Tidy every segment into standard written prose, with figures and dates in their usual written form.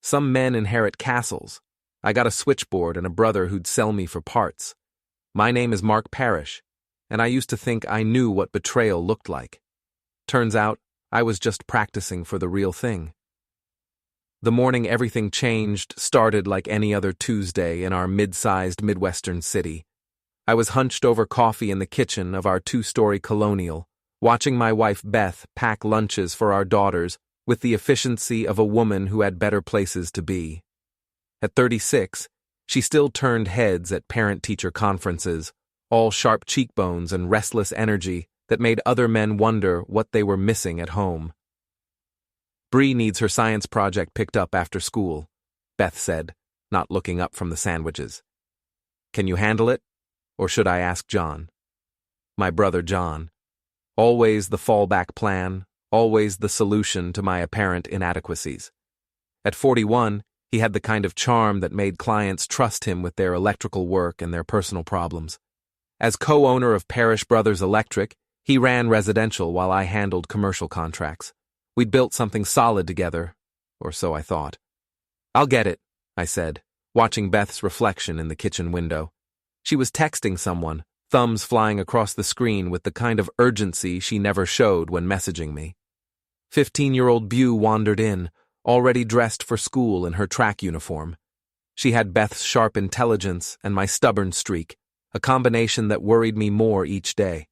Some men inherit castles. I got a switchboard and a brother who'd sell me for parts. My name is Mark Parish, and I used to think I knew what betrayal looked like. Turns out, I was just practicing for the real thing. The morning everything changed started like any other Tuesday in our mid-sized Midwestern city. I was hunched over coffee in the kitchen of our two-story colonial, watching my wife Beth pack lunches for our daughters with the efficiency of a woman who had better places to be. At 36, she still turned heads at parent-teacher conferences, all sharp cheekbones and restless energy that made other men wonder what they were missing at home. "Bree needs her science project picked up after school," Beth said, not looking up from the sandwiches. "Can you handle it? Or should I ask John?" My brother John. Always the fallback plan, always the solution to my apparent inadequacies. At 41, he had the kind of charm that made clients trust him with their electrical work and their personal problems. As co-owner of Parish Brothers Electric, he ran residential while I handled commercial contracts. We'd built something solid together, or so I thought. "I'll get it," I said, watching Beth's reflection in the kitchen window. She was texting someone, thumbs flying across the screen with the kind of urgency she never showed when messaging me. 15-year-old Beau wandered in, already dressed for school in her track uniform. She had Beth's sharp intelligence and my stubborn streak, a combination that worried me more each day.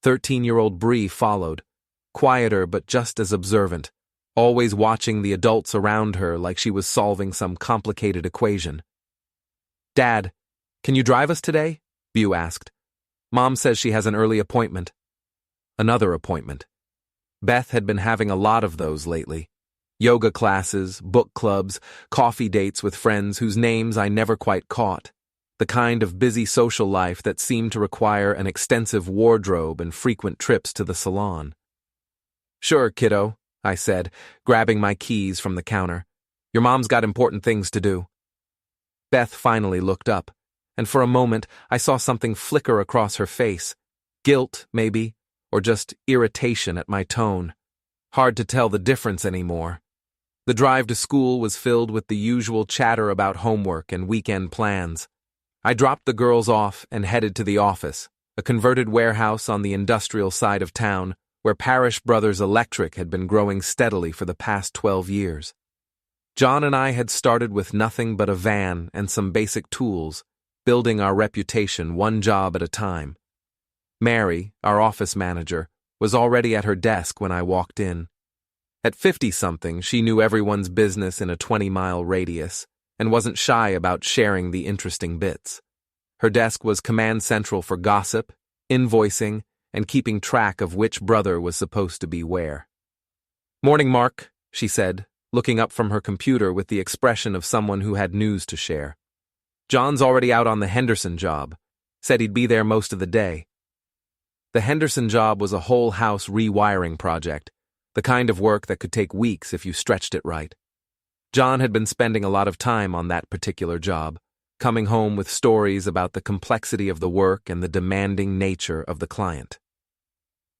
13-year-old Bree followed, quieter but just as observant, always watching the adults around her like she was solving some complicated equation. "Dad, can you drive us today?" Beau asked. "Mom says she has an early appointment." Another appointment. Beth had been having a lot of those lately. Yoga classes, book clubs, coffee dates with friends whose names I never quite caught. The kind of busy social life that seemed to require an extensive wardrobe and frequent trips to the salon. "Sure, kiddo," I said, grabbing my keys from the counter. "Your mom's got important things to do." Beth finally looked up, and for a moment I saw something flicker across her face. Guilt, maybe, or just irritation at my tone. Hard to tell the difference anymore. The drive to school was filled with the usual chatter about homework and weekend plans. I dropped the girls off and headed to the office, a converted warehouse on the industrial side of town where Parish Brothers Electric had been growing steadily for the past 12 years. John and I had started with nothing but a van and some basic tools, building our reputation one job at a time. Mary, our office manager, was already at her desk when I walked in. At 50-something, she knew everyone's business in a 20-mile radius and wasn't shy about sharing the interesting bits. Her desk was command central for gossip, invoicing, and keeping track of which brother was supposed to be where. "Morning, Mark," she said, looking up from her computer with the expression of someone who had news to share. "John's already out on the Henderson job. Said he'd be there most of the day." The Henderson job was a whole house rewiring project, the kind of work that could take weeks if you stretched it right. John had been spending a lot of time on that particular job, coming home with stories about the complexity of the work and the demanding nature of the client.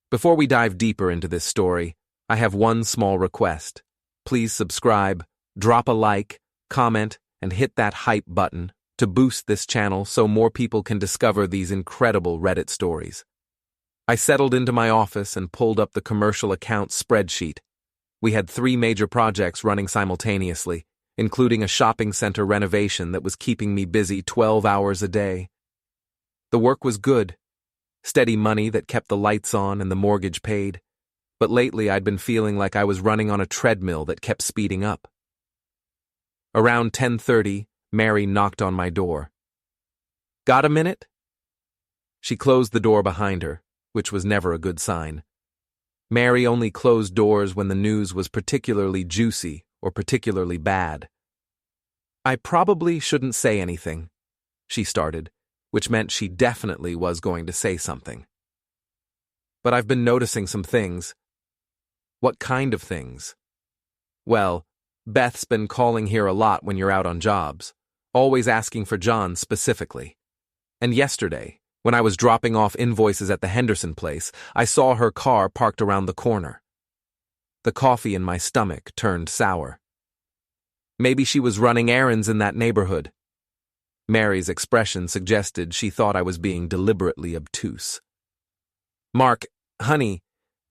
Before we dive deeper into this story, I have one small request. Please subscribe, drop a like, comment, and hit that hype button to boost this channel so more people can discover these incredible Reddit stories. I settled into my office and pulled up the commercial accounts spreadsheet. We had 3 major projects running simultaneously, including a shopping center renovation that was keeping me busy 12 hours a day. The work was good, steady money that kept the lights on and the mortgage paid, but lately I'd been feeling like I was running on a treadmill that kept speeding up. Around 10:30, Mary knocked on my door. "Got a minute?" She closed the door behind her, which was never a good sign. Mary only closed doors when the news was particularly juicy or particularly bad. "I probably shouldn't say anything," she started, which meant she definitely was going to say something. "But I've been noticing some things." "What kind of things?" "Well, Beth's been calling here a lot when you're out on jobs, always asking for John specifically. And yesterday, when I was dropping off invoices at the Henderson place, I saw her car parked around the corner." The coffee in my stomach turned sour. Maybe she was running errands in that neighborhood. Mary's expression suggested she thought I was being deliberately obtuse. Mark, honey,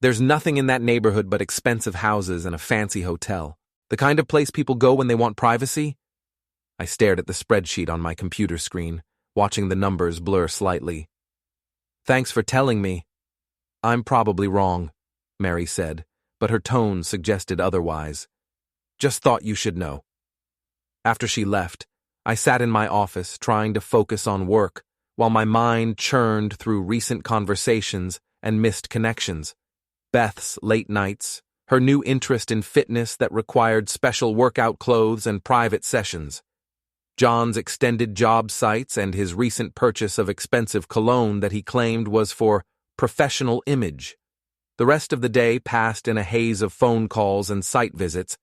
there's nothing in that neighborhood but expensive houses and a fancy hotel. The kind of place people go when they want privacy? I stared at the spreadsheet on my computer screen, watching the numbers blur slightly. Thanks for telling me. I'm probably wrong, Mary said, but her tone suggested otherwise. Just thought you should know. After she left, I sat in my office trying to focus on work while my mind churned through recent conversations and missed connections. Beth's late nights, her new interest in fitness that required special workout clothes and private sessions, John's extended job sites and his recent purchase of expensive cologne that he claimed was for professional image. The rest of the day passed in a haze of phone calls and site visits,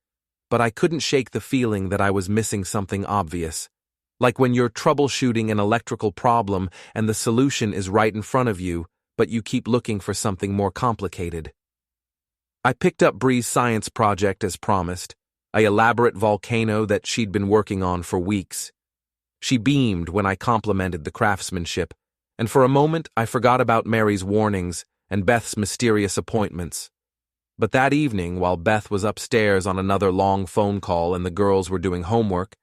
but I couldn't shake the feeling that I was missing something obvious. Like when you're troubleshooting an electrical problem and the solution is right in front of you, but you keep looking for something more complicated. I picked up Bree's science project as promised, an elaborate volcano that she'd been working on for weeks. She beamed when I complimented the craftsmanship, and for a moment I forgot about Mary's warnings and Beth's mysterious appointments. But that evening, while Beth was upstairs on another long phone call and the girls were doing homework,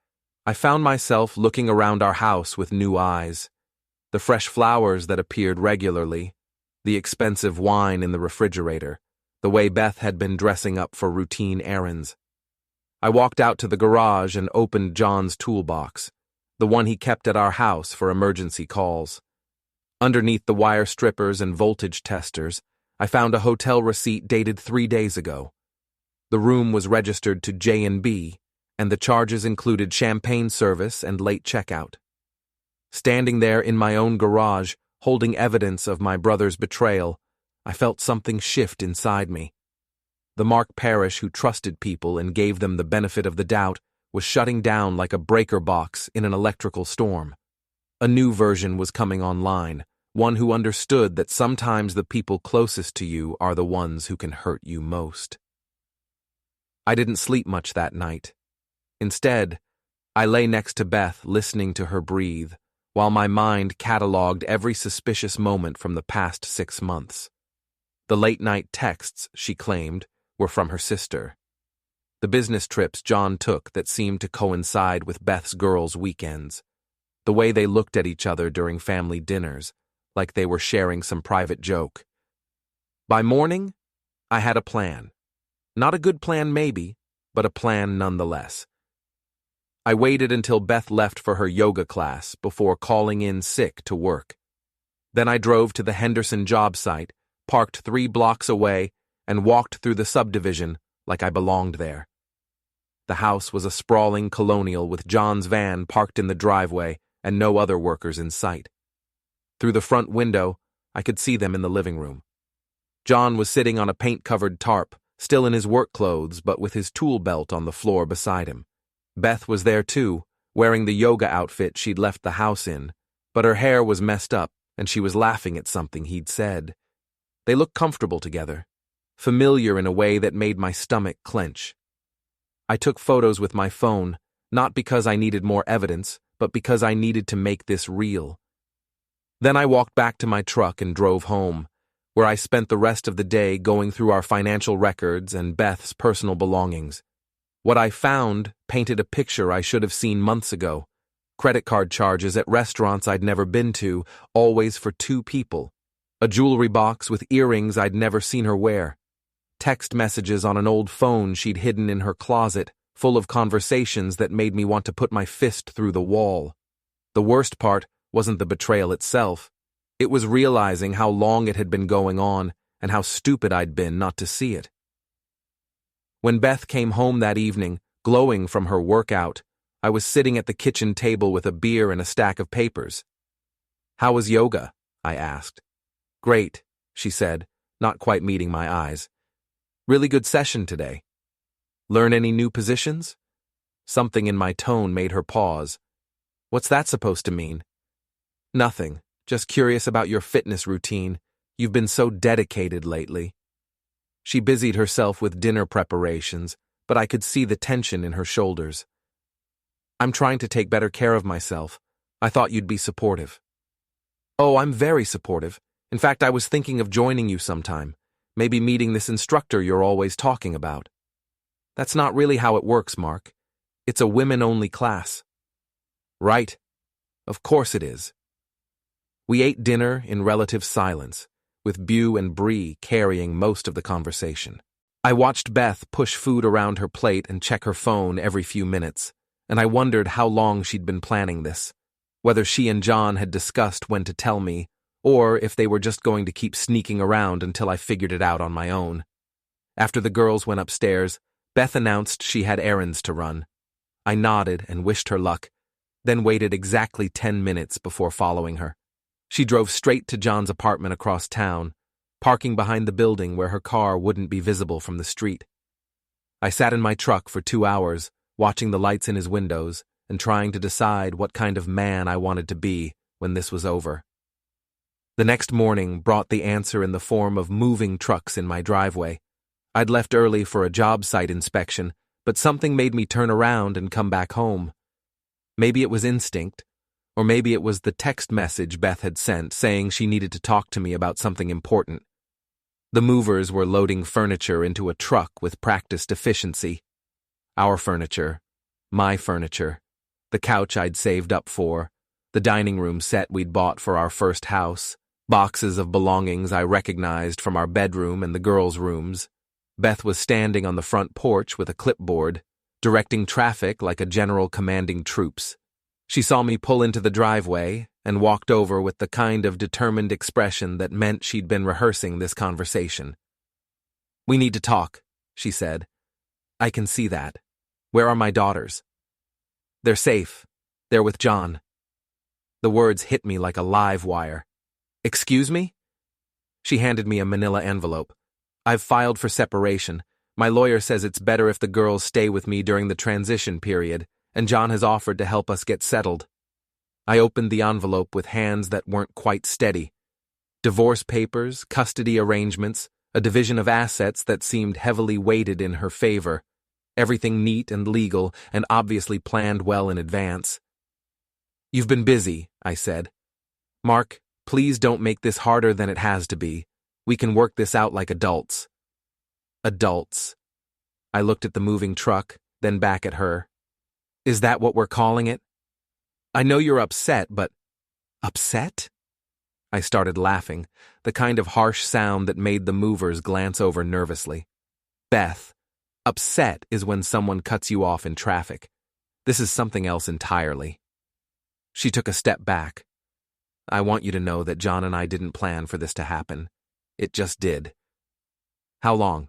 I found myself looking around our house with new eyes. The fresh flowers that appeared regularly, the expensive wine in the refrigerator, the way Beth had been dressing up for routine errands. I walked out to the garage and opened John's toolbox, the one he kept at our house for emergency calls. Underneath the wire strippers and voltage testers, I found a hotel receipt dated 3 days ago. The room was registered to J&B, and the charges included champagne service and late checkout. Standing there in my own garage, holding evidence of my brother's betrayal, I felt something shift inside me. The Mark Parish who trusted people and gave them the benefit of the doubt was shutting down like a breaker box in an electrical storm. A new version was coming online, one who understood that sometimes the people closest to you are the ones who can hurt you most. I didn't sleep much that night. Instead, I lay next to Beth listening to her breathe, while my mind cataloged every suspicious moment from the past 6 months. The late-night texts, she claimed, were from her sister. The business trips John took that seemed to coincide with Beth's girls' weekends. The way they looked at each other during family dinners, like they were sharing some private joke. By morning, I had a plan. Not a good plan maybe, but a plan nonetheless. I waited until Beth left for her yoga class before calling in sick to work. Then I drove to the Henderson job site, parked 3 blocks away, and walked through the subdivision like I belonged there. The house was a sprawling colonial with John's van parked in the driveway and no other workers in sight. Through the front window, I could see them in the living room. John was sitting on a paint-covered tarp, still in his work clothes but with his tool belt on the floor beside him. Beth was there too, wearing the yoga outfit she'd left the house in, but her hair was messed up and she was laughing at something he'd said. They looked comfortable together, familiar in a way that made my stomach clench. I took photos with my phone, not because I needed more evidence, but because I needed to make this real. Then I walked back to my truck and drove home, where I spent the rest of the day going through our financial records and Beth's personal belongings. What I found painted a picture I should have seen months ago. Credit card charges at restaurants I'd never been to, always for 2 people. A jewelry box with earrings I'd never seen her wear. Text messages on an old phone she'd hidden in her closet, full of conversations that made me want to put my fist through the wall. The worst part wasn't the betrayal itself. It was realizing how long it had been going on and how stupid I'd been not to see it. When Beth came home that evening, glowing from her workout, I was sitting at the kitchen table with a beer and a stack of papers. "How was yoga?" I asked. "Great," she said, not quite meeting my eyes. "Really good session today. Learn any new positions?" Something in my tone made her pause. "What's that supposed to mean?" "Nothing. Just curious about your fitness routine. You've been so dedicated lately." She busied herself with dinner preparations, but I could see the tension in her shoulders. I'm trying to take better care of myself. I thought you'd be supportive. Oh, I'm very supportive. In fact, I was thinking of joining you sometime. Maybe meeting this instructor you're always talking about. That's not really how it works, Mark. It's a women-only class. Right. Of course it is. We ate dinner in relative silence, with Beau and Bree carrying most of the conversation. I watched Beth push food around her plate and check her phone every few minutes, and I wondered how long she'd been planning this, whether she and John had discussed when to tell me, or if they were just going to keep sneaking around until I figured it out on my own. After the girls went upstairs, Beth announced she had errands to run. I nodded and wished her luck, then waited exactly 10 minutes before following her. She drove straight to John's apartment across town, parking behind the building where her car wouldn't be visible from the street. I sat in my truck for 2 hours, watching the lights in his windows and trying to decide what kind of man I wanted to be when this was over. The next morning brought the answer in the form of moving trucks in my driveway. I'd left early for a job site inspection, but something made me turn around and come back home. Maybe it was instinct, or maybe it was the text message Beth had sent saying she needed to talk to me about something important. The movers were loading furniture into a truck with practiced efficiency. Our furniture, my furniture, the couch I'd saved up for, the dining room set we'd bought for our first house, boxes of belongings I recognized from our bedroom and the girls' rooms. Beth was standing on the front porch with a clipboard, directing traffic like a general commanding troops. She saw me pull into the driveway and walked over with the kind of determined expression that meant she'd been rehearsing this conversation. "We need to talk," she said. "I can see that. Where are my daughters?" "They're safe. They're with John." The words hit me like a live wire. "Excuse me?" She handed me a manila envelope. "I've filed for separation. My lawyer says it's better if the girls stay with me during the transition period, and John has offered to help us get settled." I opened the envelope with hands that weren't quite steady. Divorce papers, custody arrangements, a division of assets that seemed heavily weighted in her favor. Everything neat and legal and obviously planned well in advance. "You've been busy," I said. "Mark, please don't make this harder than it has to be. We can work this out like adults." Adults. I looked at the moving truck, then back at her. "Is that what we're calling it? I know you're upset, but—" "Upset?" I started laughing, the kind of harsh sound that made the movers glance over nervously. "Beth, upset is when someone cuts you off in traffic. This is something else entirely." She took a step back. "I want you to know that John and I didn't plan for this to happen. It just did." "How long?"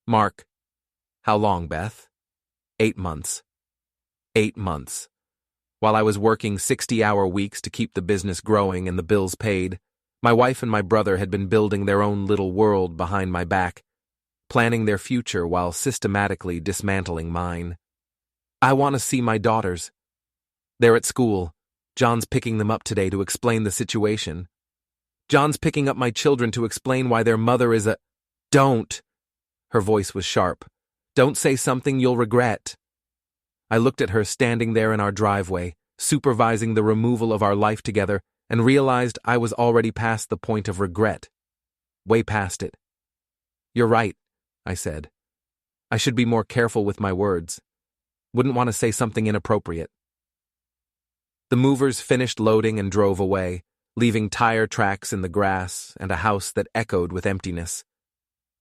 "Mark, how long, Beth?" 8 months. 8 months. While I was working 60-hour weeks to keep the business growing and the bills paid, my wife and my brother had been building their own little world behind my back, planning their future while systematically dismantling mine. "I want to see my daughters. They're at school. John's picking them up today to explain the situation. John's picking up my children to explain why their mother is a—" "Don't!" Her voice was sharp. "Don't say something you'll regret." I looked at her standing there in our driveway, supervising the removal of our life together, and realized I was already past the point of regret. Way past it. "You're right," I said. "I should be more careful with my words. Wouldn't want to say something inappropriate." The movers finished loading and drove away, leaving tire tracks in the grass and a house that echoed with emptiness.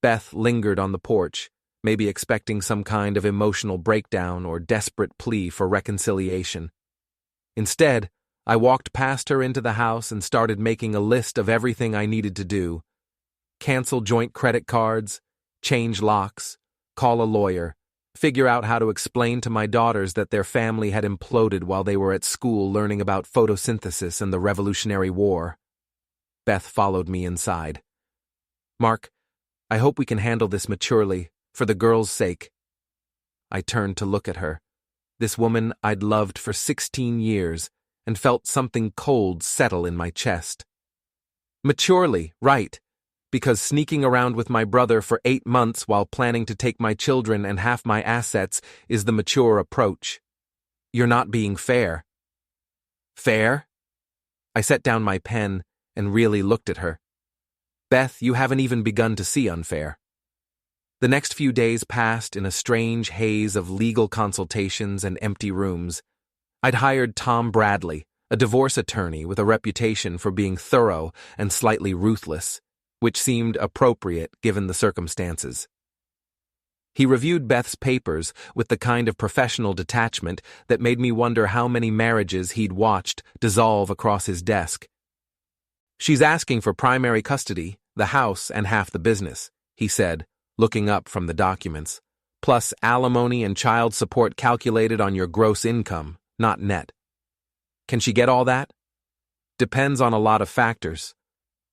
Beth lingered on the porch, maybe expecting some kind of emotional breakdown or desperate plea for reconciliation. Instead, I walked past her into the house and started making a list of everything I needed to do. Cancel joint credit cards, change locks, call a lawyer, figure out how to explain to my daughters that their family had imploded while they were at school learning about photosynthesis and the Revolutionary War. Beth followed me inside. "Mark, I hope we can handle this maturely, for the girls' sake." I turned to look at her, this woman I'd loved for 16 years, and felt something cold settle in my chest. Maturely, right, because sneaking around with my brother for 8 months while planning to take my children and half my assets is the mature approach. You're not being fair. Fair? I set down my pen and really looked at her. Beth, you haven't even begun to see unfair. The next few days passed in a strange haze of legal consultations and empty rooms. I'd hired Tom Bradley, a divorce attorney with a reputation for being thorough and slightly ruthless, which seemed appropriate given the circumstances. He reviewed Beth's papers with the kind of professional detachment that made me wonder how many marriages he'd watched dissolve across his desk. She's asking for primary custody, the house, and half the business, he said, looking up from the documents, plus alimony and child support calculated on your gross income, not net. Can she get all that? Depends on a lot of factors.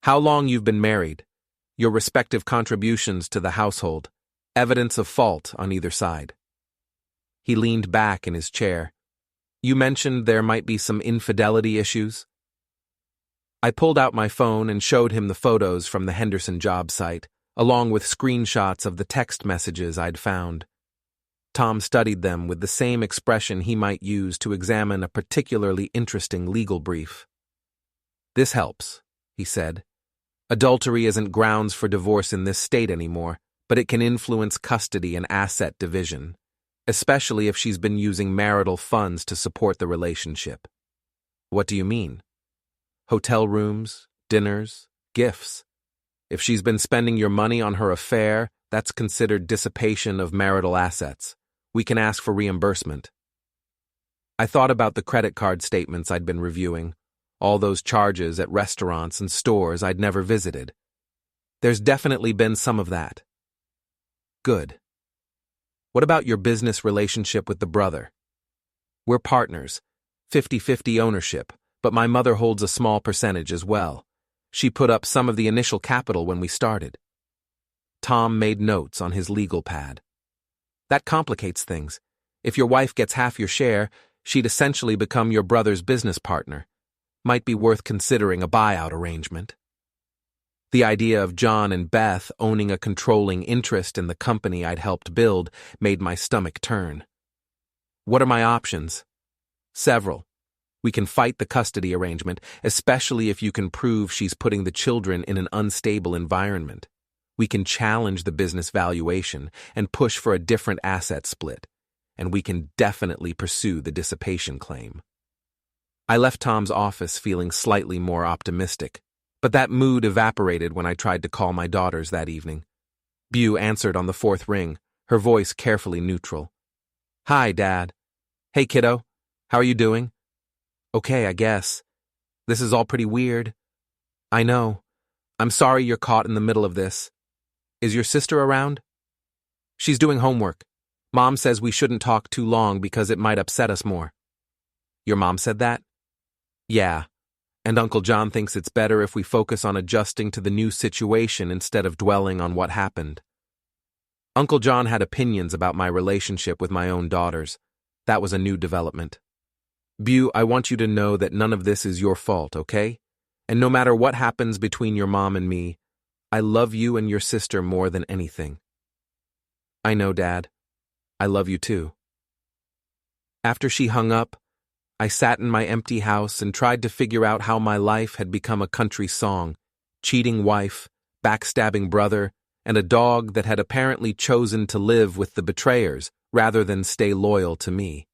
How long you've been married, your respective contributions to the household, evidence of fault on either side. He leaned back in his chair. You mentioned there might be some infidelity issues. I pulled out my phone and showed him the photos from the Henderson job site, along with screenshots of the text messages I'd found. Tom studied them with the same expression he might use to examine a particularly interesting legal brief. This helps, he said. Adultery isn't grounds for divorce in this state anymore, but it can influence custody and asset division, especially if she's been using marital funds to support the relationship. What do you mean? Hotel rooms, dinners, gifts. If she's been spending your money on her affair, that's considered dissipation of marital assets. We can ask for reimbursement. I thought about the credit card statements I'd been reviewing, all those charges at restaurants and stores I'd never visited. There's definitely been some of that. Good. What about your business relationship with the brother? We're partners, 50-50 ownership, but my mother holds a small percentage as well. She put up some of the initial capital when we started. Tom made notes on his legal pad. That complicates things. If your wife gets half your share, she'd essentially become your brother's business partner. Might be worth considering a buyout arrangement. The idea of John and Beth owning a controlling interest in the company I'd helped build made my stomach turn. What are my options? Several. We can fight the custody arrangement, especially if you can prove she's putting the children in an unstable environment. We can challenge the business valuation and push for a different asset split, and we can definitely pursue the dissipation claim. I left Tom's office feeling slightly more optimistic, but that mood evaporated when I tried to call my daughters that evening. Beau answered on the fourth ring, her voice carefully neutral. Hi, Dad. Hey, kiddo. How are you doing? Okay, I guess. This is all pretty weird. I know. I'm sorry you're caught in the middle of this. Is your sister around? She's doing homework. Mom says we shouldn't talk too long because it might upset us more. Your mom said that? Yeah. And Uncle John thinks it's better if we focus on adjusting to the new situation instead of dwelling on what happened. Uncle John had opinions about my relationship with my own daughters. That was a new development. Beau, I want you to know that none of this is your fault, okay? And no matter what happens between your mom and me, I love you and your sister more than anything. I know, Dad. I love you too. After she hung up, I sat in my empty house and tried to figure out how my life had become a country song, cheating wife, backstabbing brother, and a dog that had apparently chosen to live with the betrayers rather than stay loyal to me.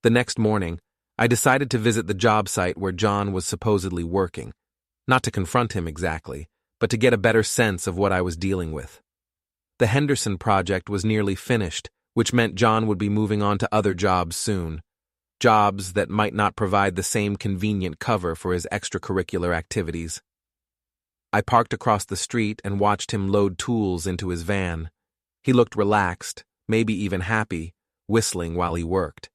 The next morning, I decided to visit the job site where John was supposedly working, not to confront him exactly, but to get a better sense of what I was dealing with. The Henderson project was nearly finished, which meant John would be moving on to other jobs soon. Jobs that might not provide the same convenient cover for his extracurricular activities. I parked across the street and watched him load tools into his van. He looked relaxed, maybe even happy, whistling while he worked.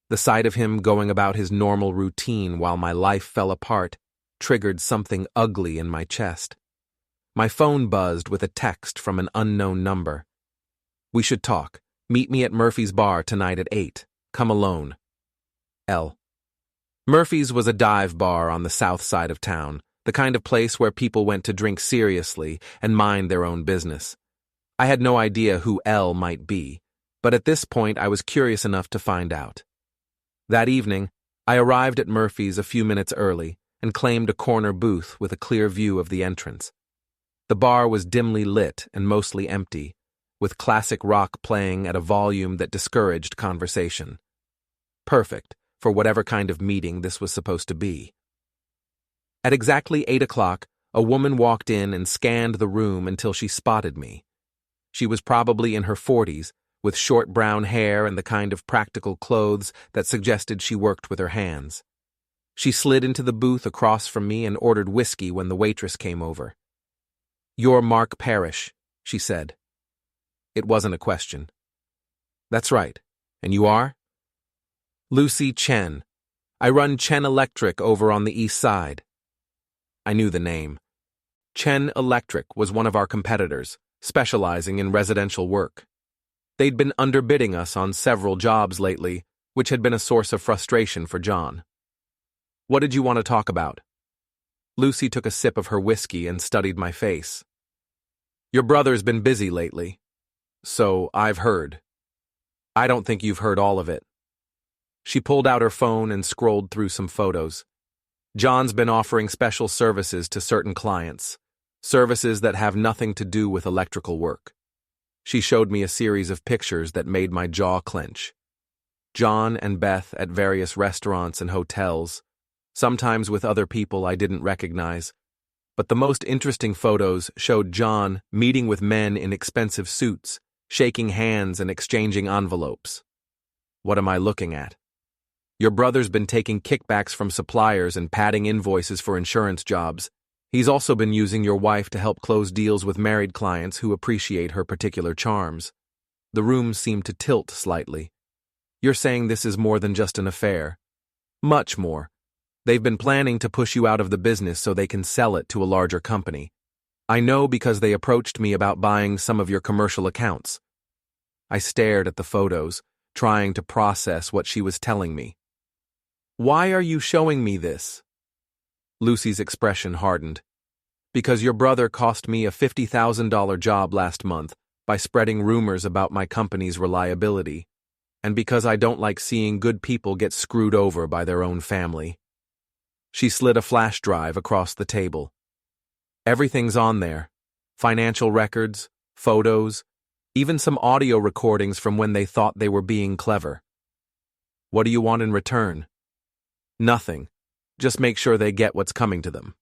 The sight of him going about his normal routine while my life fell apart triggered something ugly in my chest. My phone buzzed with a text from an unknown number. We should talk. Meet me at Murphy's bar tonight at 8. Come alone. L. Murphy's was a dive bar on the south side of town, the kind of place where people went to drink seriously and mind their own business. I had no idea who L might be, but at this point I was curious enough to find out. That evening, I arrived at Murphy's a few minutes early and claimed a corner booth with a clear view of the entrance. The bar was dimly lit and mostly empty, with classic rock playing at a volume that discouraged conversation. Perfect for whatever kind of meeting this was supposed to be. At exactly 8 o'clock, a woman walked in and scanned the room until she spotted me. She was probably in her 40s, with short brown hair and the kind of practical clothes that suggested she worked with her hands. She slid into the booth across from me and ordered whiskey when the waitress came over. "You're Mark Parish," she said. It wasn't a question. "That's right. And you are?" "Lucy Chen. I run Chen Electric over on the east side." I knew the name. Chen Electric was one of our competitors, specializing in residential work. They'd been underbidding us on several jobs lately, which had been a source of frustration for John. "What did you want to talk about?" Lucy took a sip of her whiskey and studied my face. "Your brother's been busy lately." "So I've heard." "I don't think you've heard all of it." She pulled out her phone and scrolled through some photos. "John's been offering special services to certain clients, services that have nothing to do with electrical work." She showed me a series of pictures that made my jaw clench. John and Beth at various restaurants and hotels, sometimes with other people I didn't recognize, but the most interesting photos showed John meeting with men in expensive suits, shaking hands and exchanging envelopes. What am I looking at? Your brother's been taking kickbacks from suppliers and padding invoices for insurance jobs. He's also been using your wife to help close deals with married clients who appreciate her particular charms. The room seemed to tilt slightly. You're saying this is more than just an affair. Much more. They've been planning to push you out of the business so they can sell it to a larger company. I know because they approached me about buying some of your commercial accounts. I stared at the photos, trying to process what she was telling me. "Why are you showing me this?" Lucy's expression hardened. "Because your brother cost me a $50,000 job last month by spreading rumors about my company's reliability, and because I don't like seeing good people get screwed over by their own family." She slid a flash drive across the table. "Everything's on there. Financial records, photos, even some audio recordings from when they thought they were being clever." "What do you want in return?" "Nothing. Just make sure they get what's coming to them."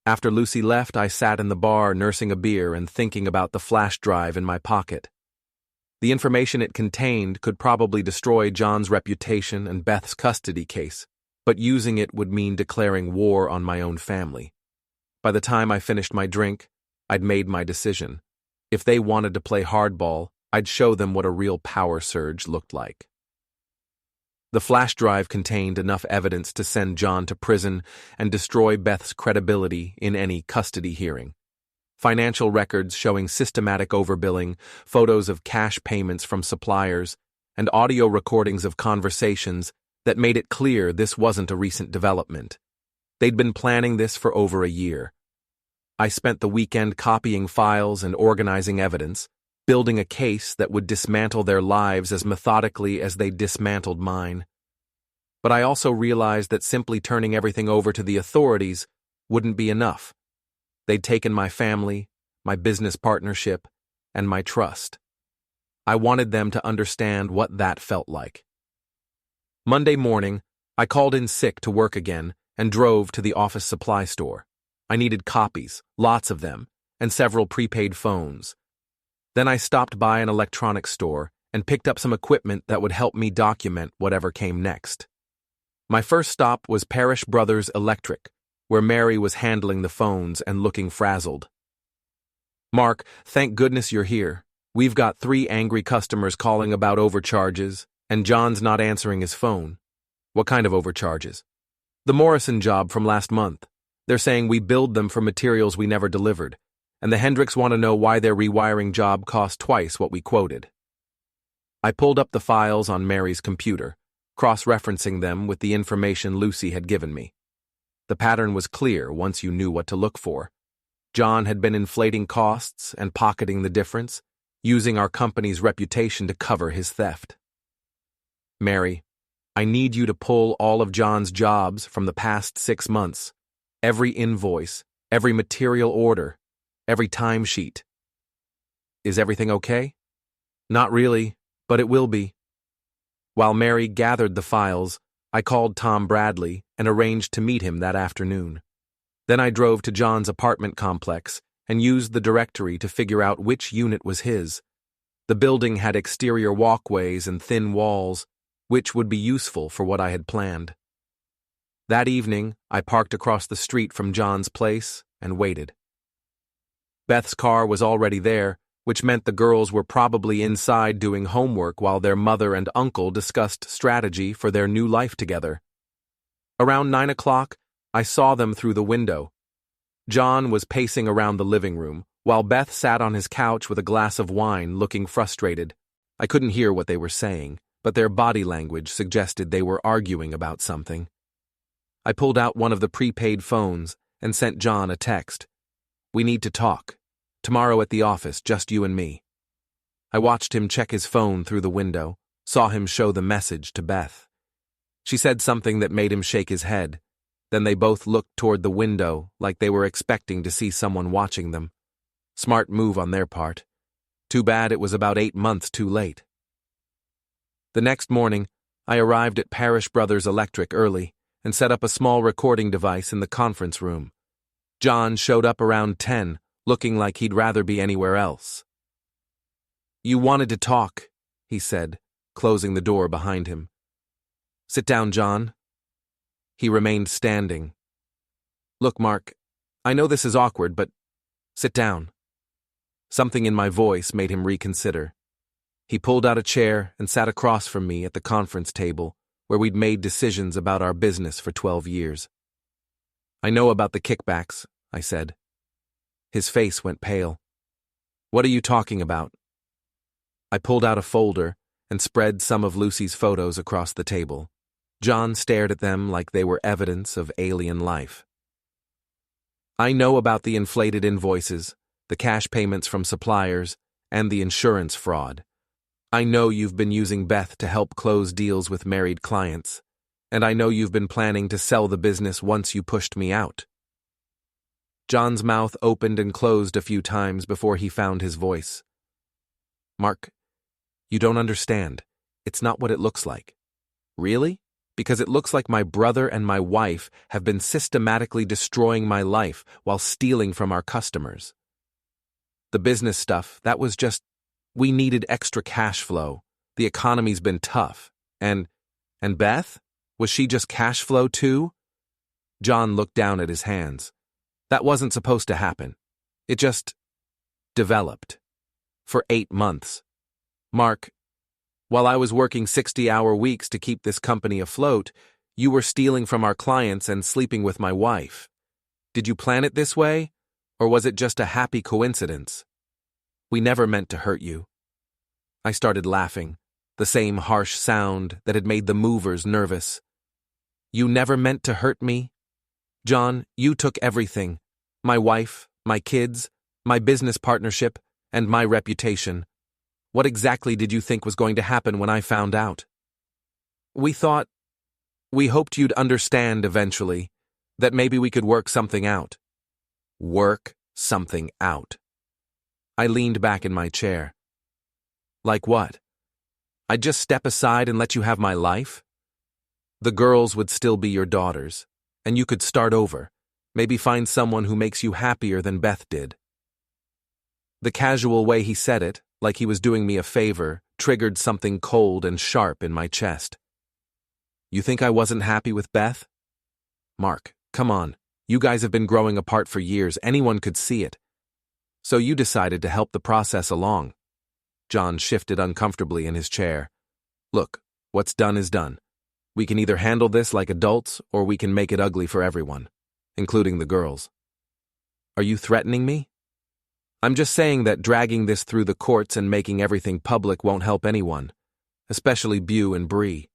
After Lucy left, I sat in the bar nursing a beer and thinking about the flash drive in my pocket. The information it contained could probably destroy John's reputation and Beth's custody case, but using it would mean declaring war on my own family. By the time I finished my drink, I'd made my decision. If they wanted to play hardball, I'd show them what a real power surge looked like. The flash drive contained enough evidence to send John to prison and destroy Beth's credibility in any custody hearing. Financial records showing systematic overbilling, photos of cash payments from suppliers, and audio recordings of conversations that made it clear this wasn't a recent development. They'd been planning this for over a year. I spent the weekend copying files and organizing evidence, building a case that would dismantle their lives as methodically as they dismantled mine. But I also realized that simply turning everything over to the authorities wouldn't be enough. They'd taken my family, my business partnership, and my trust. I wanted them to understand what that felt like. Monday morning, I called in sick to work again and drove to the office supply store. I needed copies, lots of them, and several prepaid phones. Then I stopped by an electronics store and picked up some equipment that would help me document whatever came next. My first stop was Parish Brothers Electric, where Mary was handling the phones and looking frazzled. "Mark, thank goodness you're here. We've got 3 angry customers calling about overcharges, and John's not answering his phone." "What kind of overcharges?" "The Morrison job from last month. They're saying we billed them for materials we never delivered, and the Hendricks want to know why their rewiring job cost twice what we quoted." I pulled up the files on Mary's computer, cross-referencing them with the information Lucy had given me. The pattern was clear once you knew what to look for. John had been inflating costs and pocketing the difference, using our company's reputation to cover his theft. "Mary, I need you to pull all of John's jobs from the past 6 months. Every invoice, every material order, every timesheet. Is everything okay? Not really, but it will be. While Mary gathered the files, I called Tom Bradley and arranged to meet him that afternoon. Then I drove to John's apartment complex and used the directory to figure out which unit was his. The building had exterior walkways and thin walls, which would be useful for what I had planned. That evening, I parked across the street from John's place and waited. Beth's car was already there, which meant the girls were probably inside doing homework while their mother and uncle discussed strategy for their new life together. Around 9 o'clock, I saw them through the window. John was pacing around the living room, while Beth sat on his couch with a glass of wine looking frustrated. I couldn't hear what they were saying, but their body language suggested they were arguing about something. I pulled out one of the prepaid phones and sent John a text. "We need to talk. Tomorrow at the office, just you and me." I watched him check his phone through the window, saw him show the message to Beth. She said something that made him shake his head. Then they both looked toward the window like they were expecting to see someone watching them. Smart move on their part. Too bad it was about 8 months too late. The next morning, I arrived at Parish Brothers Electric early and set up a small recording device in the conference room. John showed up around 10, looking like he'd rather be anywhere else. "You wanted to talk," he said, closing the door behind him. "Sit down, John." He remained standing. "Look, Mark, I know this is awkward, but sit down." Something in my voice made him reconsider. He pulled out a chair and sat across from me at the conference table, where we'd made decisions about our business for 12 years. "I know about the kickbacks," I said. His face went pale. "What are you talking about?" I pulled out a folder and spread some of Lucy's photos across the table. John stared at them like they were evidence of alien life. "I know about the inflated invoices, the cash payments from suppliers, and the insurance fraud. I know you've been using Beth to help close deals with married clients, and I know you've been planning to sell the business once you pushed me out." John's mouth opened and closed a few times before he found his voice. "Mark, you don't understand. It's not what it looks like." "Really? Because it looks like my brother and my wife have been systematically destroying my life while stealing from our customers. The business stuff, that was just, we needed extra cash flow. The economy's been tough. And Beth? Was she just cash flow too?" John looked down at his hands. "That wasn't supposed to happen. It just developed. For 8 months. Mark, while I was working 60-hour weeks to keep this company afloat, you were stealing from our clients and sleeping with my wife. Did you plan it this way, or was it just a happy coincidence? We never meant to hurt you." I started laughing, the same harsh sound that had made the movers nervous. "You never meant to hurt me? John, you took everything. My wife, my kids, my business partnership, and my reputation. What exactly did you think was going to happen when I found out?" We hoped you'd understand eventually, that maybe we could work something out." Work something out. I leaned back in my chair. "Like what? I'd just step aside and let you have my life? The girls would still be your daughters, and you could start over, maybe find someone who makes you happier than Beth did." The casual way he said it, like he was doing me a favor, triggered something cold and sharp in my chest. "You think I wasn't happy with Beth? Mark, come on. You guys have been growing apart for years. Anyone could see it. So you decided to help the process along." John shifted uncomfortably in his chair. "Look, what's done is done. We can either handle this like adults or we can make it ugly for everyone, including the girls." "Are you threatening me?" "I'm just saying that dragging this through the courts and making everything public won't help anyone, especially Beau and Bree."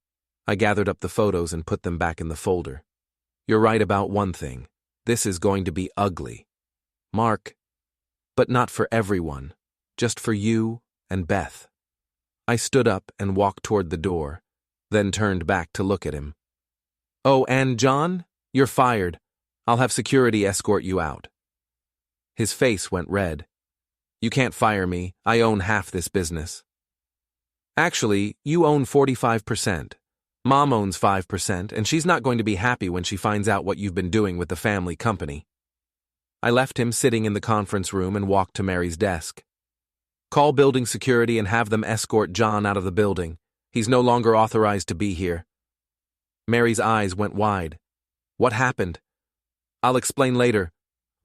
I gathered up the photos and put them back in the folder. "You're right about one thing. This is going to be ugly. Mark, but not for everyone, just for you and Beth." I stood up and walked toward the door. then turned back to look at him. "Oh, and John, you're fired. I'll have security escort you out." His face went red. "You can't fire me. I own half this business." "Actually, you own 45%. Mom owns 5%, and she's not going to be happy when she finds out what you've been doing with the family company." I left him sitting in the conference room and walked to Mary's desk. "Call building security and have them escort John out of the building. He's no longer authorized to be here." Mary's eyes went wide. "What happened?" "I'll explain later.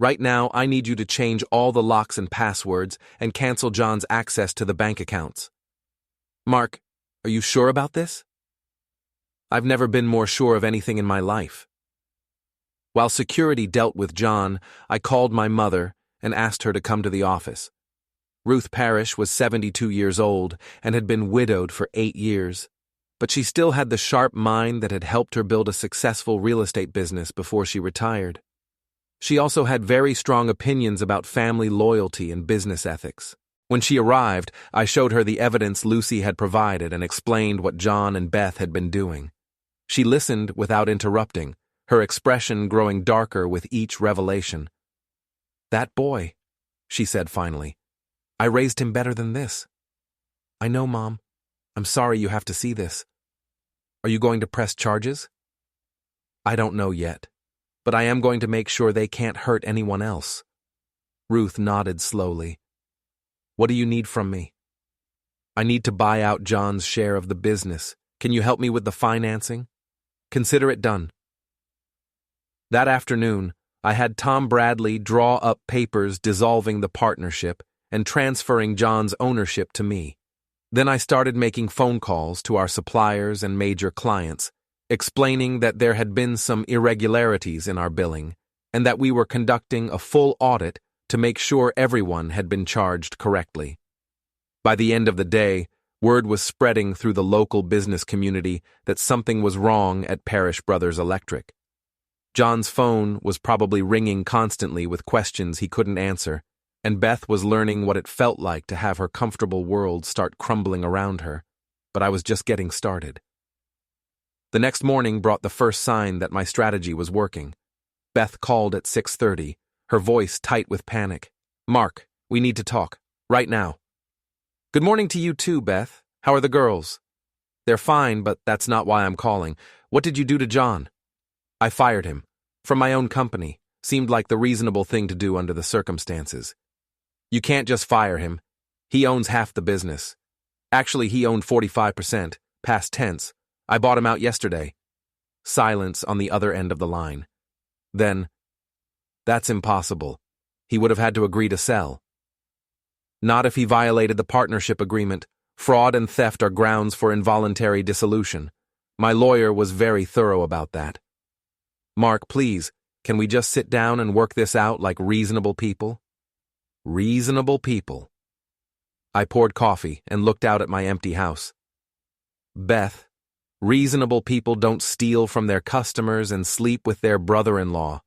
Right now, I need you to change all the locks and passwords and cancel John's access to the bank accounts." "Mark, are you sure about this?" "I've never been more sure of anything in my life." While security dealt with John, I called my mother and asked her to come to the office. Ruth Parish was 72 years old and had been widowed for 8 years, but she still had the sharp mind that had helped her build a successful real estate business before she retired. She also had very strong opinions about family loyalty and business ethics. When she arrived, I showed her the evidence Lucy had provided and explained what John and Beth had been doing. She listened without interrupting, her expression growing darker with each revelation. "That boy," she said finally. "I raised him better than this." "I know, Mom. I'm sorry you have to see this. Are you going to press charges?" "I don't know yet, but I am going to make sure they can't hurt anyone else." Ruth nodded slowly. "What do you need from me?" "I need to buy out John's share of the business. Can you help me with the financing?" "Consider it done." That afternoon, I had Tom Bradley draw up papers dissolving the partnership and transferring John's ownership to me. Then I started making phone calls to our suppliers and major clients, explaining that there had been some irregularities in our billing and that we were conducting a full audit to make sure everyone had been charged correctly. By the end of the day, word was spreading through the local business community that something was wrong at Parish Brothers Electric. John's phone was probably ringing constantly with questions he couldn't answer, and Beth was learning what it felt like to have her comfortable world start crumbling around her, but I was just getting started. The next morning brought the first sign that my strategy was working. Beth called at 6:30, her voice tight with panic. "Mark, we need to talk. Right now." "Good morning to you too, Beth. How are the girls?" "They're fine, but that's not why I'm calling. What did you do to John?" "I fired him. From my own company. Seemed like the reasonable thing to do under the circumstances." "You can't just fire him. He owns half the business. Actually, he owned 45%, past tense. I bought him out yesterday." Silence on the other end of the line. Then, "That's impossible. He would have had to agree to sell." "Not if he violated the partnership agreement. Fraud and theft are grounds for involuntary dissolution. My lawyer was very thorough about that." "Mark, please, can we just sit down and work this out like reasonable people?" Reasonable people. I poured coffee and looked out at my empty house. "Beth, reasonable people don't steal from their customers and sleep with their brother-in-law.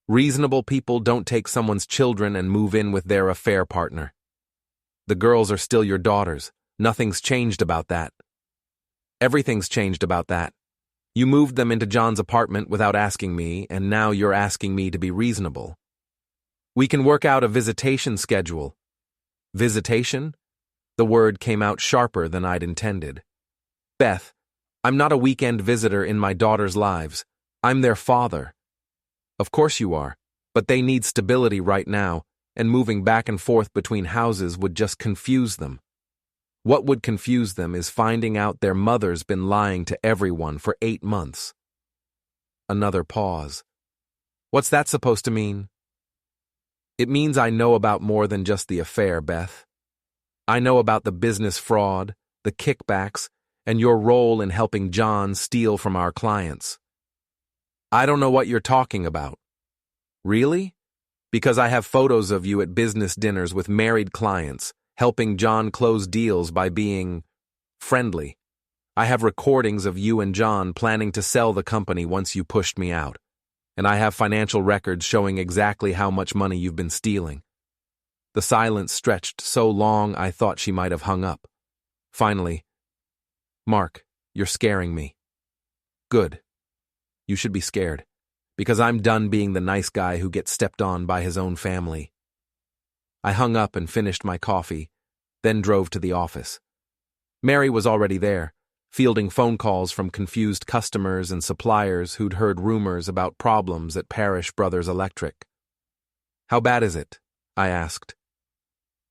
Reasonable people don't take someone's children and move in with their affair partner. The girls are still your daughters. Nothing's changed about that." "Everything's changed about that. You moved them into John's apartment without asking me, and now you're asking me to be reasonable. We can work out a visitation schedule." "Visitation?" The word came out sharper than I'd intended. "Beth, I'm not a weekend visitor in my daughters' lives. I'm their father." "Of course you are, but they need stability right now, and moving back and forth between houses would just confuse them. What would confuse them is finding out their mother's been lying to everyone for 8 months. Another pause. "What's that supposed to mean?" "It means I know about more than just the affair, Beth. I know about the business fraud, the kickbacks, and your role in helping John steal from our clients." "I don't know what you're talking about." "Really? Because I have photos of you at business dinners with married clients, helping John close deals by being friendly. I have recordings of you and John planning to sell the company once you pushed me out, and I have financial records showing exactly how much money you've been stealing." The silence stretched so long I thought she might have hung up. Finally, "Mark, You're scaring me. Good. You should be scared, because I'm done being the nice guy who gets stepped on by his own family. I hung up and finished my coffee, then drove to the office. Mary was already there, fielding phone calls from confused customers and suppliers who'd heard rumors about problems at Parish Brothers Electric. How bad is it? I asked.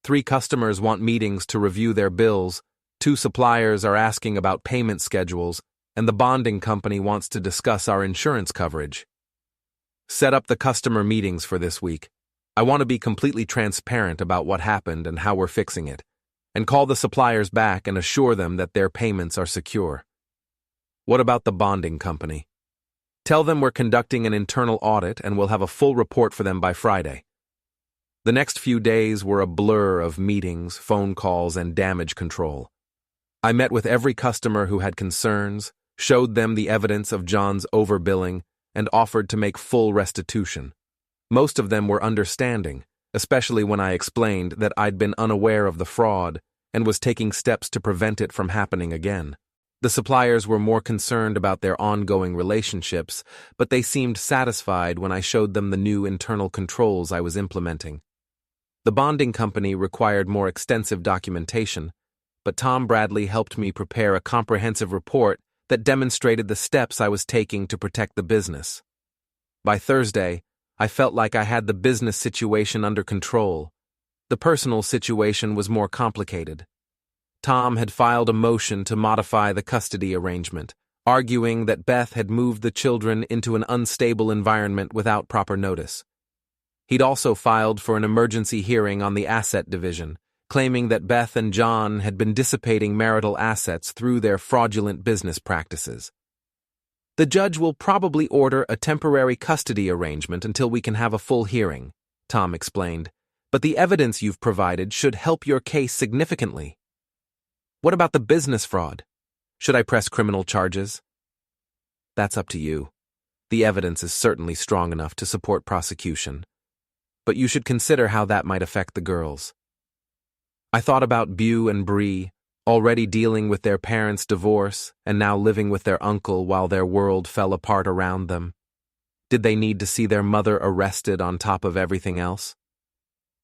3 customers want meetings to review their bills, 2 suppliers are asking about payment schedules, and the bonding company wants to discuss our insurance coverage. Set up the customer meetings for this week. I want to be completely transparent about what happened and how we're fixing it, and call the suppliers back and assure them that their payments are secure. What about the bonding company? Tell them we're conducting an internal audit and we'll have a full report for them by Friday. The next few days were a blur of meetings, phone calls, and damage control. I met with every customer who had concerns, showed them the evidence of John's overbilling, and offered to make full restitution. Most of them were understanding, especially when I explained that I'd been unaware of the fraud and was taking steps to prevent it from happening again. The suppliers were more concerned about their ongoing relationships, but they seemed satisfied when I showed them the new internal controls I was implementing. The bonding company required more extensive documentation, but Tom Bradley helped me prepare a comprehensive report that demonstrated the steps I was taking to protect the business. By Thursday, I felt like I had the business situation under control. The personal situation was more complicated. Tom had filed a motion to modify the custody arrangement, arguing that Beth had moved the children into an unstable environment without proper notice. He'd also filed for an emergency hearing on the asset division, claiming that Beth and John had been dissipating marital assets through their fraudulent business practices. The judge will probably order a temporary custody arrangement until we can have a full hearing, Tom explained, but the evidence you've provided should help your case significantly. What about the business fraud? Should I press criminal charges? That's up to you. The evidence is certainly strong enough to support prosecution, but you should consider how that might affect the girls. I thought about Beau and Bree, already dealing with their parents' divorce and now living with their uncle while their world fell apart around them. Did they need to see their mother arrested on top of everything else?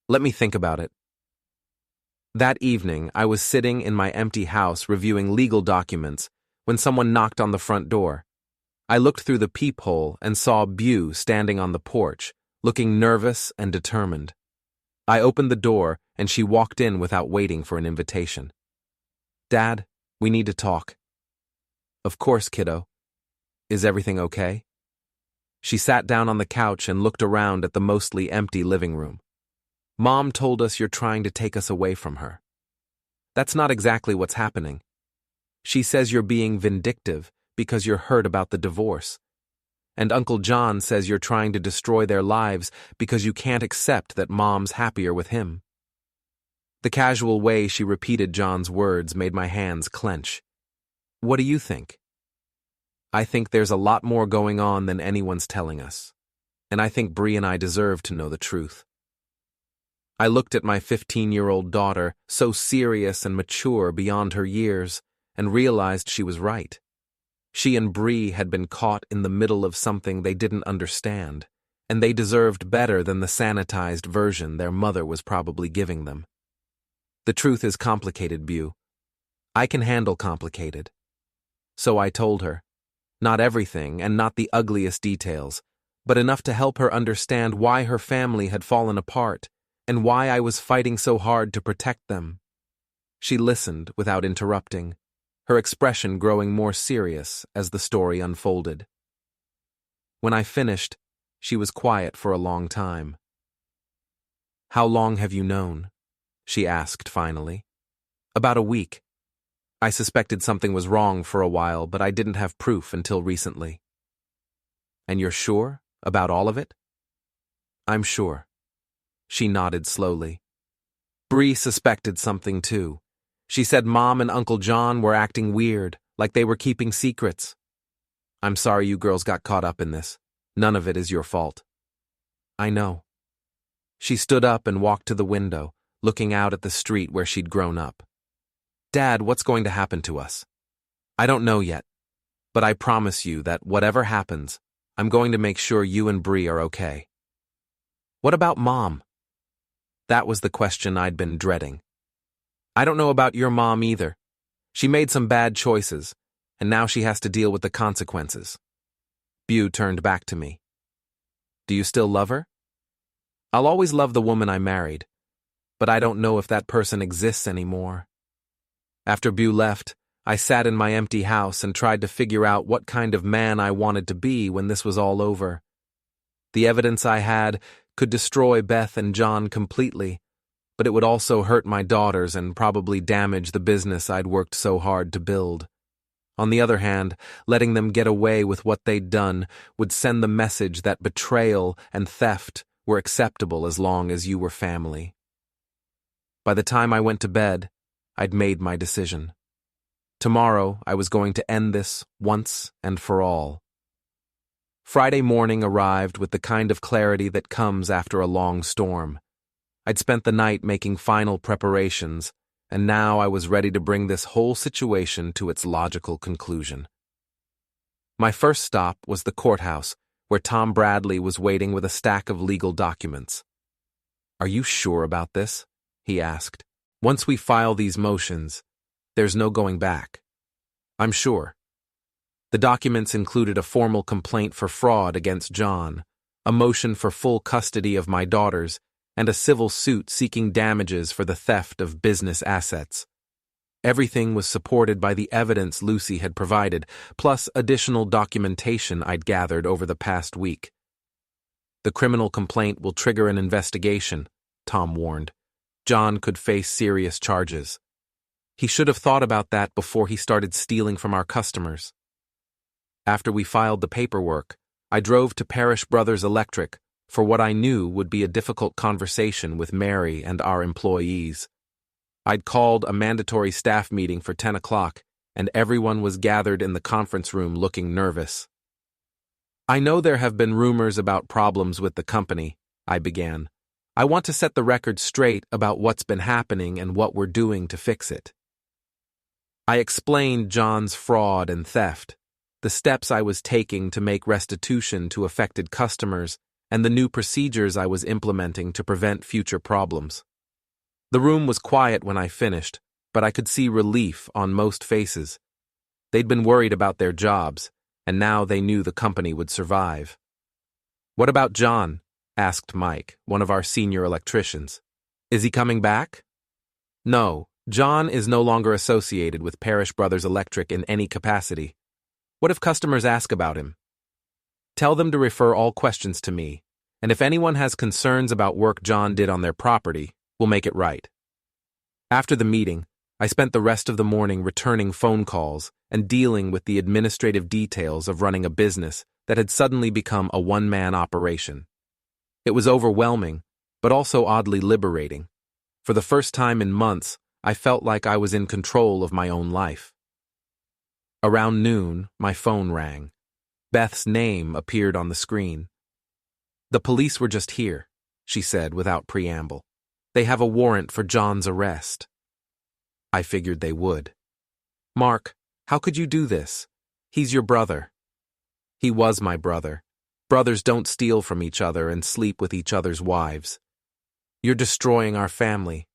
Let me think about it. That evening, I was sitting in my empty house reviewing legal documents when someone knocked on the front door. I looked through the peephole and saw Beau standing on the porch, looking nervous and determined. I opened the door and she walked in without waiting for an invitation. Dad, we need to talk. Of course, kiddo. Is everything okay? She sat down on the couch and looked around at the mostly empty living room. Mom told us you're trying to take us away from her. That's not exactly what's happening. She says you're being vindictive because you're hurt about the divorce. And Uncle John says you're trying to destroy their lives because you can't accept that Mom's happier with him. The casual way she repeated John's words made my hands clench. What do you think? I think there's a lot more going on than anyone's telling us, and I think Bree and I deserve to know the truth. I looked at my 15-year-old daughter, so serious and mature beyond her years, and realized she was right. She and Bree had been caught in the middle of something they didn't understand, and they deserved better than the sanitized version their mother was probably giving them. The truth is complicated, Beau. I can handle complicated. So I told her. Not everything, and not the ugliest details, but enough to help her understand why her family had fallen apart, and why I was fighting so hard to protect them. She listened without interrupting, her expression growing more serious as the story unfolded. When I finished, she was quiet for a long time. How long have you known? She asked finally. About a week. I suspected something was wrong for a while, but I didn't have proof until recently. And you're sure about all of it? I'm sure. She nodded slowly. Bree suspected something too. She said Mom and Uncle John were acting weird, like they were keeping secrets. I'm sorry you girls got caught up in this. None of it is your fault. I know. She stood up and walked to the window, looking out at the street where she'd grown up. Dad, what's going to happen to us? I don't know yet, but I promise you that whatever happens, I'm going to make sure you and Bree are okay. What about Mom? That was the question I'd been dreading. I don't know about your mom either. She made some bad choices, and now she has to deal with the consequences. Beau turned back to me. Do you still love her? I'll always love the woman I married, but I don't know if that person exists anymore. After Beau left, I sat in my empty house and tried to figure out what kind of man I wanted to be when this was all over. The evidence I had could destroy Beth and John completely, but it would also hurt my daughters and probably damage the business I'd worked so hard to build. On the other hand, letting them get away with what they'd done would send the message that betrayal and theft were acceptable as long as you were family. By the time I went to bed, I'd made my decision. Tomorrow, I was going to end this once and for all. Friday morning arrived with the kind of clarity that comes after a long storm. I'd spent the night making final preparations, and now I was ready to bring this whole situation to its logical conclusion. My first stop was the courthouse, where Tom Bradley was waiting with a stack of legal documents. "Are you sure about this?" he asked. "Once we file these motions, there's no going back." "I'm sure." The documents included a formal complaint for fraud against John, a motion for full custody of my daughters, and a civil suit seeking damages for the theft of business assets. Everything was supported by the evidence Lucy had provided, plus additional documentation I'd gathered over the past week. "The criminal complaint will trigger an investigation," Tom warned. "John could face serious charges. He should have thought about that before he started stealing from our customers." After we filed the paperwork, I drove to Parish Brothers Electric for what I knew would be a difficult conversation with Mary and our employees. I'd called a mandatory staff meeting for 10 o'clock, and everyone was gathered in the conference room looking nervous. "I know there have been rumors about problems with the company," I began. "I want to set the record straight about what's been happening and what we're doing to fix it." I explained John's fraud and theft, the steps I was taking to make restitution to affected customers, and the new procedures I was implementing to prevent future problems. The room was quiet when I finished, but I could see relief on most faces. They'd been worried about their jobs, and now they knew the company would survive. "What about John?" asked Mike, one of our senior electricians. "Is he coming back?" "No, John is no longer associated with Parish Brothers Electric in any capacity. What if customers ask about him? Tell them to refer all questions to me, and if anyone has concerns about work John did on their property, we'll make it right." After the meeting, I spent the rest of the morning returning phone calls and dealing with the administrative details of running a business that had suddenly become a one-man operation. It was overwhelming, but also oddly liberating. For the first time in months, I felt like I was in control of my own life. Around noon, my phone rang. Beth's name appeared on the screen. "The police were just here," she said without preamble. "They have a warrant for John's arrest." I figured they would. "Mark, how could you do this? He's your brother." "He was my brother. Brothers don't steal from each other and sleep with each other's wives." "You're destroying our family."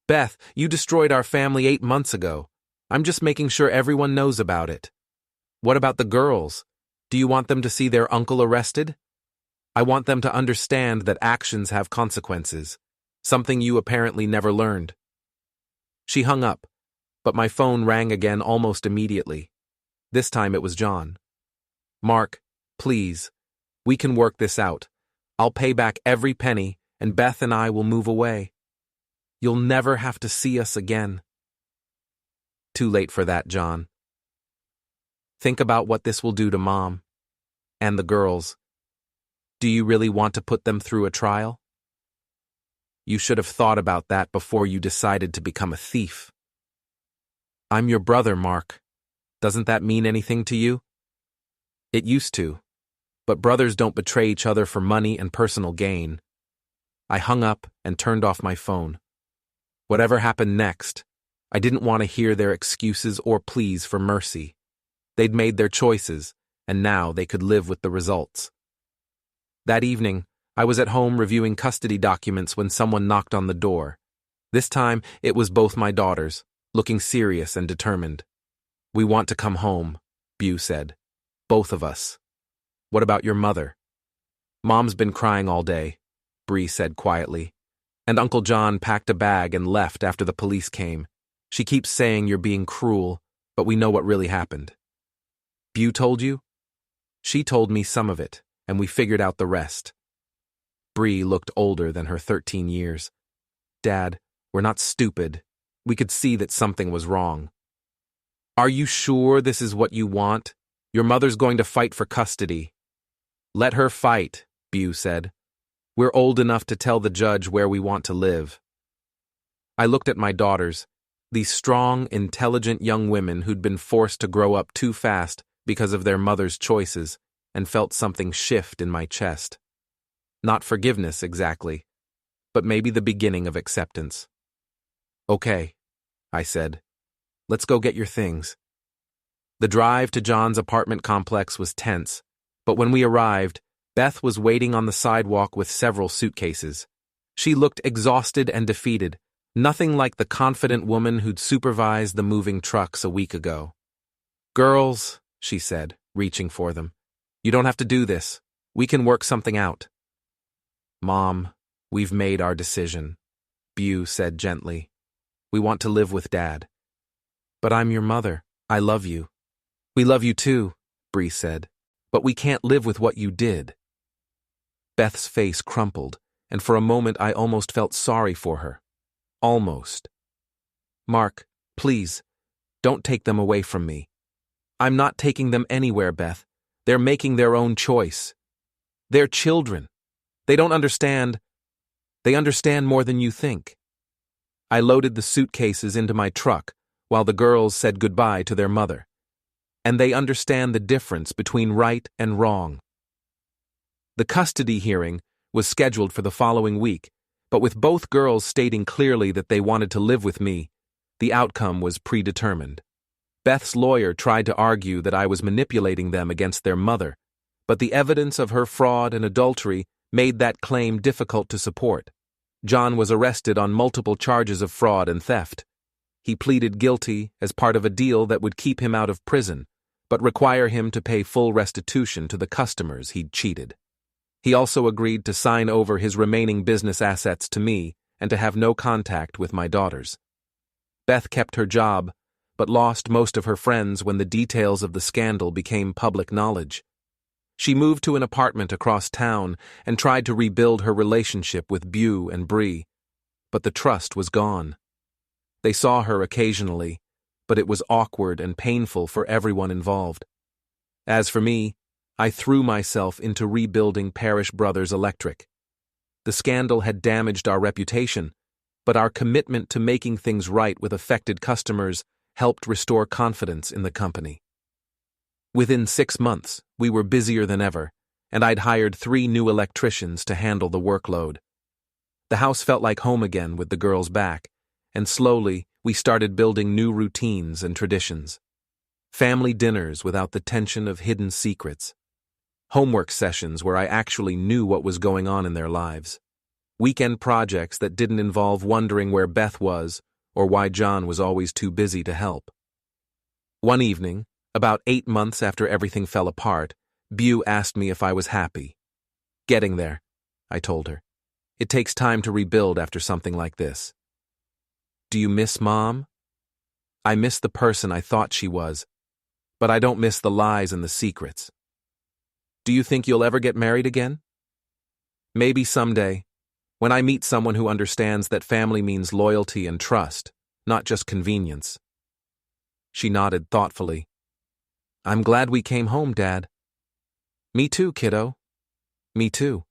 "Beth, you destroyed our family 8 months ago. I'm just making sure everyone knows about it." "What about the girls? Do you want them to see their uncle arrested?" "I want them to understand that actions have consequences, something you apparently never learned." She hung up, but my phone rang again almost immediately. This time it was John. "Mark, please, we can work this out. I'll pay back every penny, and Beth and I will move away. You'll never have to see us again." "Too late for that, John. Think about what this will do to Mom and the girls. Do you really want to put them through a trial? You should have thought about that before you decided to become a thief." "I'm your brother, Mark. Doesn't that mean anything to you?" "It used to, but brothers don't betray each other for money and personal gain." I hung up and turned off my phone. Whatever happened next, I didn't want to hear their excuses or pleas for mercy. They'd made their choices, and now they could live with the results. That evening, I was at home reviewing custody documents when someone knocked on the door. This time, it was both my daughters, looking serious and determined. "We want to come home," Beau said. "Both of us." "What about your mother?" "Mom's been crying all day," Bree said quietly. "And Uncle John packed a bag and left after the police came. She keeps saying you're being cruel, but we know what really happened." "Beau told you?" "She told me some of it, and we figured out the rest." Bree looked older than her 13 years. "Dad, we're not stupid. We could see that something was wrong." "Are you sure this is what you want? Your mother's going to fight for custody." "Let her fight," Beau said. "We're old enough to tell the judge where we want to live." I looked at my daughters, these strong, intelligent young women who'd been forced to grow up too fast because of their mother's choices, and felt something shift in my chest. Not forgiveness, exactly, but maybe the beginning of acceptance. "Okay," I said. "Let's go get your things." The drive to John's apartment complex was tense, but when we arrived, Beth was waiting on the sidewalk with several suitcases. She looked exhausted and defeated, nothing like the confident woman who'd supervised the moving trucks a week ago. "Girls," she said, reaching for them, "you don't have to do this. We can work something out." "Mom, we've made our decision," Beau said gently. "We want to live with Dad." "But I'm your mother. I love you." "We love you too," Bree said, "but we can't live with what you did." Beth's face crumpled, and for a moment I almost felt sorry for her. Almost. "Mark, please, don't take them away from me." "I'm not taking them anywhere, Beth. They're making their own choice. They're children. They don't understand. They understand more than you think." I loaded the suitcases into my truck while the girls said goodbye to their mother. And they understand the difference between right and wrong. The custody hearing was scheduled for the following week, but with both girls stating clearly that they wanted to live with me, the outcome was predetermined. Beth's lawyer tried to argue that I was manipulating them against their mother, but the evidence of her fraud and adultery made that claim difficult to support. John was arrested on multiple charges of fraud and theft. He pleaded guilty as part of a deal that would keep him out of prison, but require him to pay full restitution to the customers he'd cheated. He also agreed to sign over his remaining business assets to me and to have no contact with my daughters. Beth kept her job, but lost most of her friends when the details of the scandal became public knowledge. She moved to an apartment across town and tried to rebuild her relationship with Beau and Bree, but the trust was gone. They saw her occasionally, but it was awkward and painful for everyone involved. As for me, I threw myself into rebuilding Parish Brothers Electric. The scandal had damaged our reputation, but our commitment to making things right with affected customers helped restore confidence in the company. Within 6 months, we were busier than ever, and I'd hired 3 new electricians to handle the workload. The house felt like home again with the girls back, and slowly we started building new routines and traditions. Family dinners without the tension of hidden secrets. Homework sessions where I actually knew what was going on in their lives. Weekend projects that didn't involve wondering where Beth was or why John was always too busy to help. One evening, about 8 months after everything fell apart, Beau asked me if I was happy. "Getting there," I told her. "It takes time to rebuild after something like this." "Do you miss Mom?" "I miss the person I thought she was, but I don't miss the lies and the secrets." "Do you think you'll ever get married again?" "Maybe someday, when I meet someone who understands that family means loyalty and trust, not just convenience." She nodded thoughtfully. "I'm glad we came home, Dad." "Me too, kiddo. Me too."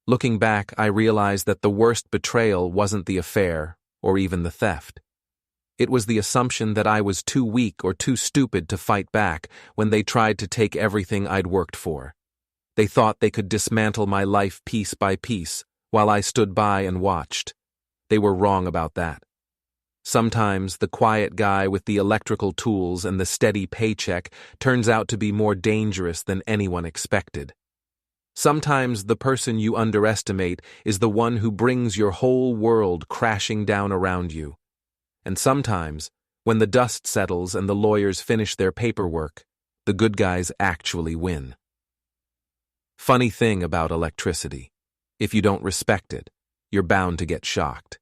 Looking back, I realized that the worst betrayal wasn't the affair or even the theft. It was the assumption that I was too weak or too stupid to fight back when they tried to take everything I'd worked for. They thought they could dismantle my life piece by piece while I stood by and watched. They were wrong about that. Sometimes the quiet guy with the electrical tools and the steady paycheck turns out to be more dangerous than anyone expected. Sometimes the person you underestimate is the one who brings your whole world crashing down around you. And sometimes, when the dust settles and the lawyers finish their paperwork, the good guys actually win. Funny thing about electricity. If you don't respect it, you're bound to get shocked.